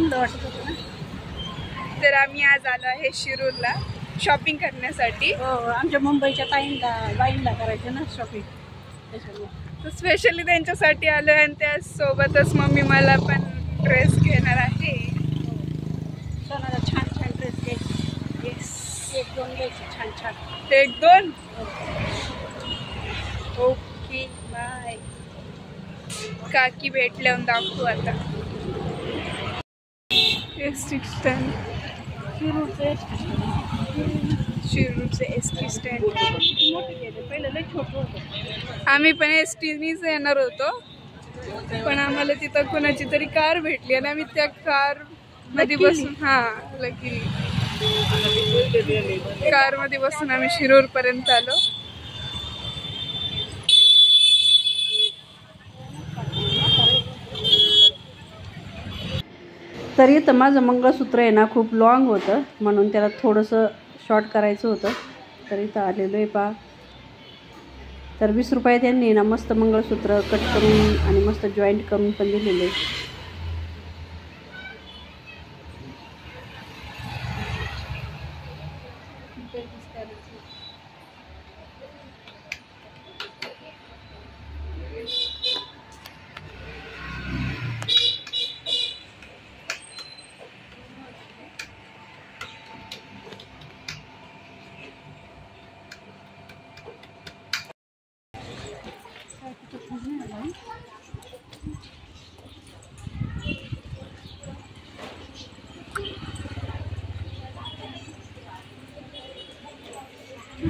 चांगलं वाटत होतं ना. तर आम्ही आज आलो आहे शिरूरला शॉपिंग करण्यासाठी. हो, आमच्या मुंबईच्या बाईंना करायचं ना शॉपिंग, त्याच्यामुळे तर स्पेशली त्यांच्यासाठी आलो आहे आणि त्यासोबतच मम्मी मला पण ड्रेस घेणार आहे. सोनाला छान छान ड्रेस घ्यायचे. एक दोन घ्यायचे छान छान. 1-2 ओके बाय. काकी भेटल्यावर दाखवू आता. एसटी स्टँड, शिरूरचे एसटी स्टँड. पहिलं लय छोटं होतं. आम्ही पण एसटीनीच येणार होतो, पण आम्हाला तिथं कोणाची तरी कार भेटली आणि आम्ही त्या कार मध्ये बसून लकीली कार मध्ये बसून आम्ही शिरूर पर्यंत आलो. तर इथं माझं मंगळसूत्र आहे ना खूप लॉंग होतं, म्हणून त्याला थोडंसं शॉर्ट करायचं होतं. तर इथं आलेलो आहे पा. तर 20 रुपये त्यांनी ना मस्त मंगळसूत्र कट करून आणि मस्त जॉईंट करून पण दिलेले.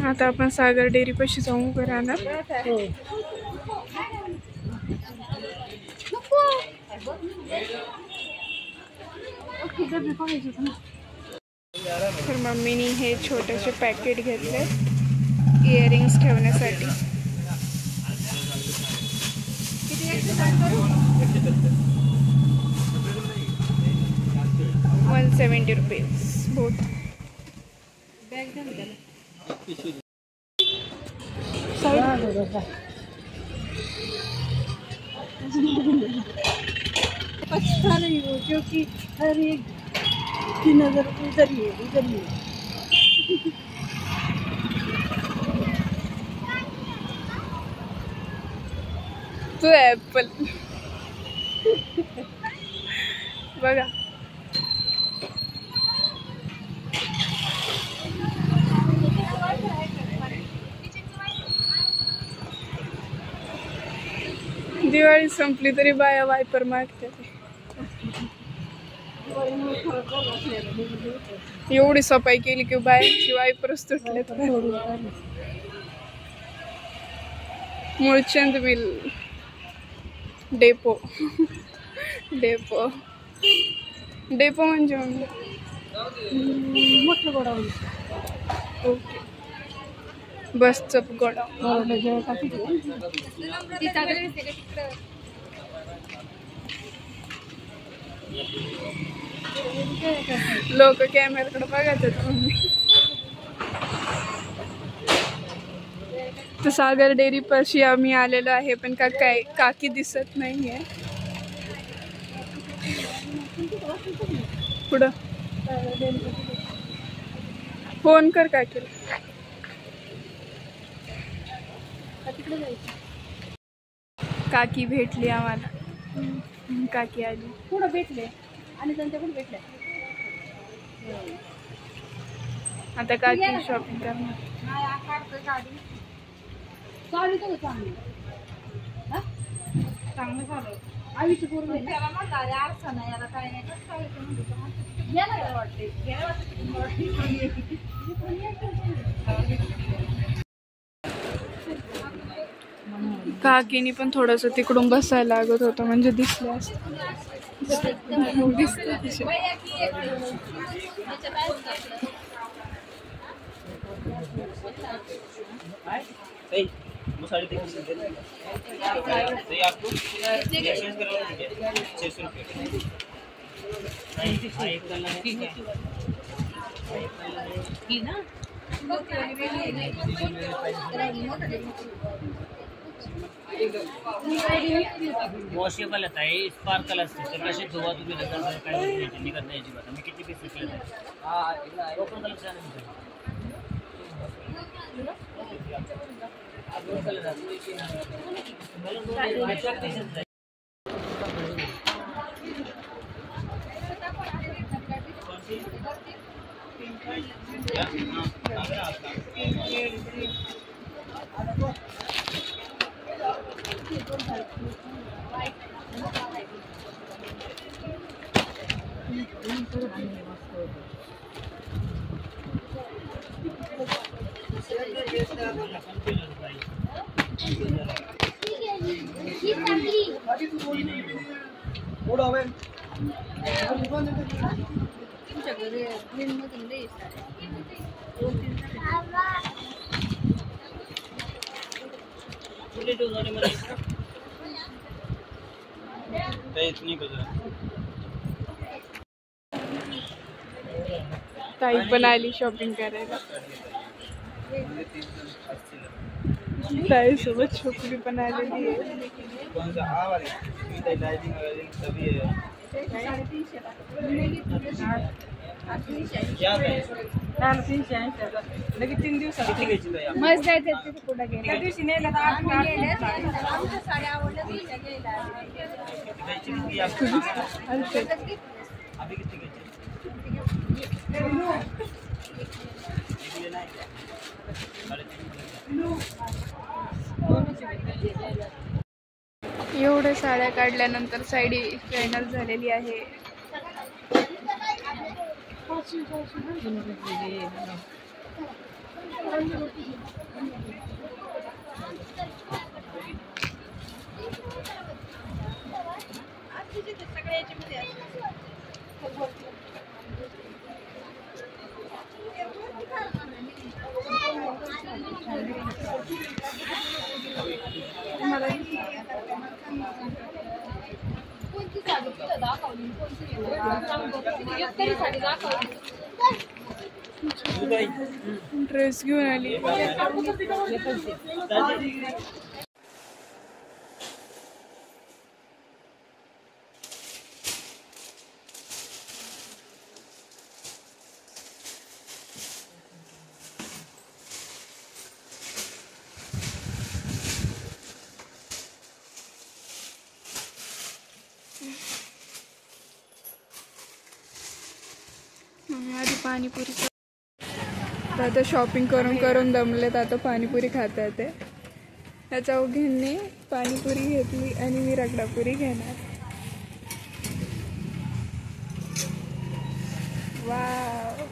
आता आपण सागर डेअरी पाशी जाऊन उभं राहणार. तर मम्मीनी हे छोटेसे पॅकेट घेतले इयरिंग्स ठेवण्यासाठी. 170 रुपीज बोथ. अच्छा नहीं हो, क्योंकि हर एक की नजर उधर ही है, उधर ही है. तो ॲपल बघा. दिवाळी संपली तरी बाया वायपर मागते. एवढी सफाई केली की बायांची वायपरच तुटले. Mulchand mill depot. Depot depot म्हणजे मोठं गोडाऊन. ओके. बसचं गोडाऊन. लोक कॅमेराकडे बघत आहेत. तर सागर डेअरी पाशी आम्ही आलेलो आहे, पण काय काकी दिसत नाहीये. पुढं फोन कर काकीला. काकी भेटली आम्हाला. काकी आली. पुढं भेटले आणि त्यांच्याकडून भेटले. आता काकी शॉपिंग करणार. चांगलं झालं. आईची पूर्ण काकीनी पण थोडंसं तिकडून बसायला लागत होतं, म्हणजे दिसले असते. वो साड़ी देखिए आपको 600 रुपये. वॉशेबल येत आहे स्पार्कल असते तर कसे धुवा तुम्ही नंतर काय निघत नाही अजिबात मी किती पीस विकले ओपन कलर ताई पण आली शॉपिंग करायला. ताई सोबत छोकरी पण आलेली आहे. लगेच 3 दिवसात मस्त आहे तिथे कुठं गेले त्या दिवशी नेलं तर साड्या आवडल्या एवढ्या साड्या काढल्यानंतर साडी फायनल झालेली आहे. ड्रेस घेऊन आली. आधी पाणीपुरी आता शॉपिंग करून करून दमलेत. आता पाणीपुरी खाता येते. त्या चौघींनी पाणीपुरी घेतली आणि मी रगडापुरी घेणार. वाव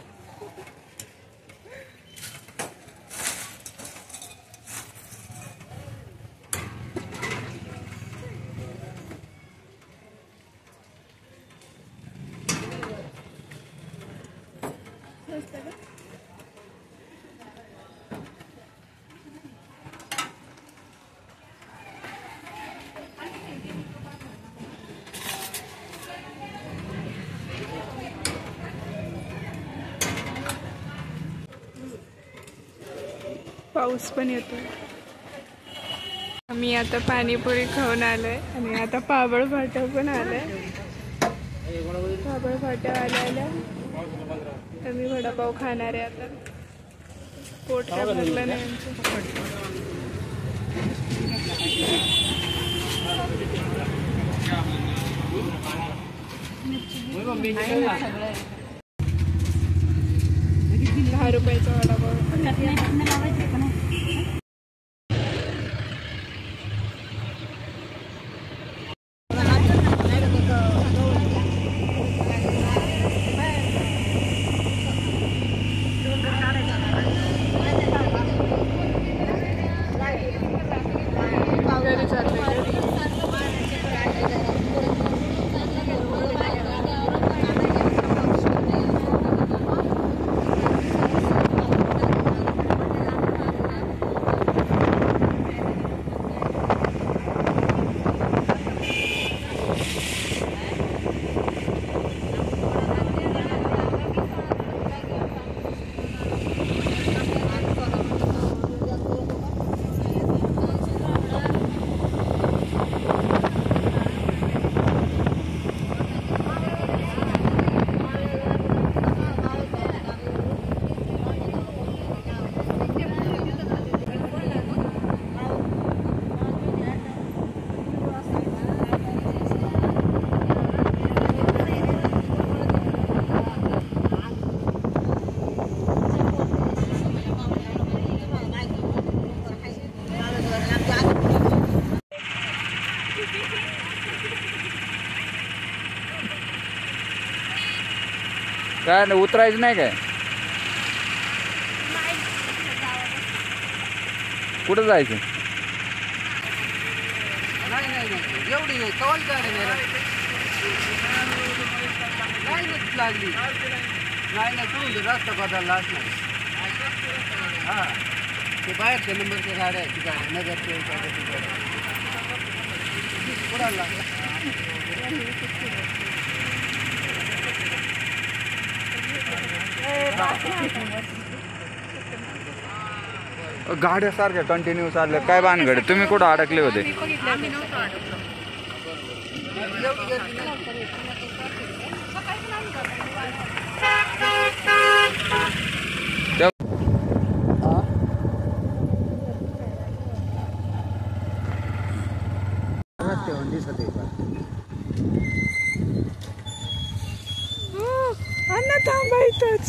पाऊस पण येतो. आम्ही आता पाणीपुरी खाऊन आलोय आणि आता पाबळ फाटा पण आलाय. पाबळ फाटा आल्या आम्ही वडापाव खाणार आहे. आता पोट काय भरलं नाही आमचं. 10 रुपयाचा वडापाव. काय नाही उतरायचं नाही काय? कुठं जायचं? एवढी कवल लागली नाही कुठून रस्ता बदलला असणार. हा ते बाहेरच्या नंबरच्या गाड्या आहेत, ती गाड्या नगरच्या कुणाला गाड्या सारख्या कंटिन्यू चालल्या काय भानगड? तुम्ही कुठं अडकले होते? रस्त्यावर दिसत आहे. अण्णा थांबायचंच.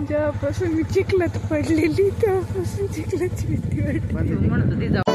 जेव्हापासून मी चिखलात पडलेली तेव्हापासून चिखलाची भीती वाटते.